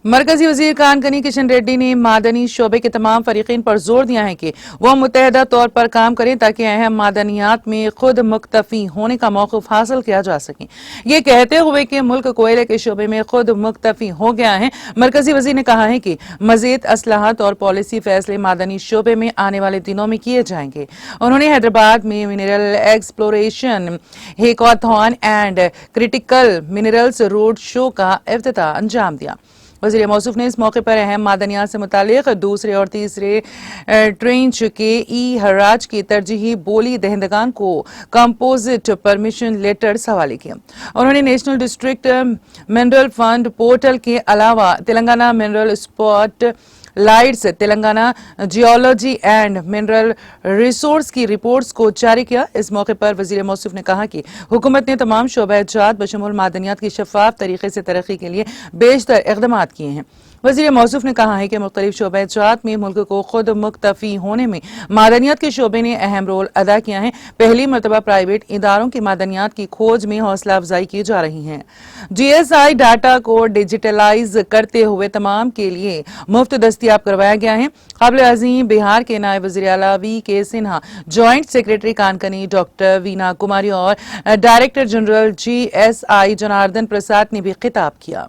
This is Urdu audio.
مرکزی وزیر کانکنی کشن ریڈی نے معدنی شعبے کے تمام فریقین پر زور دیا ہے کہ وہ متحدہ طور پر کام کریں تاکہ اہم معدنیات میں خود مکتفی ہونے کا موقف حاصل کیا جا سکے۔ یہ کہتے ہوئے کہ ملک کوئلے کے شعبے میں خود مکتفی ہو گیا ہے، مرکزی وزیر نے کہا ہے کہ مزید اصلاحات اور پالیسی فیصلے معدنی شعبے میں آنے والے دنوں میں کیے جائیں گے۔ انہوں نے حیدرآباد میں mineral exploration hackathon and critical minerals road show کا افتتاح انجام دیا۔ وزیر موصوف نے اس موقع پر اہم معدنیات سے متعلق دوسرے اور تیسرے ٹرینچ کے حراج کی ترجیحی بولی دہندگان کو کمپوزٹ پرمیشن لیٹرز حوالے کیا۔ انہوں نے national district mineral fund portal کے علاوہ Telangana mineral spot lights, Telangana geology and mineral resource کی رپورٹس کو جاری کیا۔ اس موقع پر وزیر موصوف نے کہا کہ حکومت نے تمام شعبہ جات بشمول معدنیات کی شفاف طریقے سے ترقی کے لیے بیشتر اقدامات کیے ہیں۔ وزیر موصوف نے کہا ہے کہ مختلف شعبہ جات میں ملک کو خود مکتفی ہونے میں معدنیات کے شعبے نے اہم رول ادا کیا ہے۔ پہلی مرتبہ پرائیویٹ اداروں کی معدنیات کی کھوج میں حوصلہ افزائی کی جا رہی ہے۔ جی ایس آئی ڈاٹا کو ڈیجیٹلائز کرتے ہوئے تمام کے لیے مفت دستیاب کروایا گیا ہے۔ قابل عظیم بہار کے نائب وزیر اعلیٰ V K Sinha, joint secretary کانکنی ڈاکٹر وینا کماری اور director general G S I Janardan Prasad نے بھی خطاب کیا۔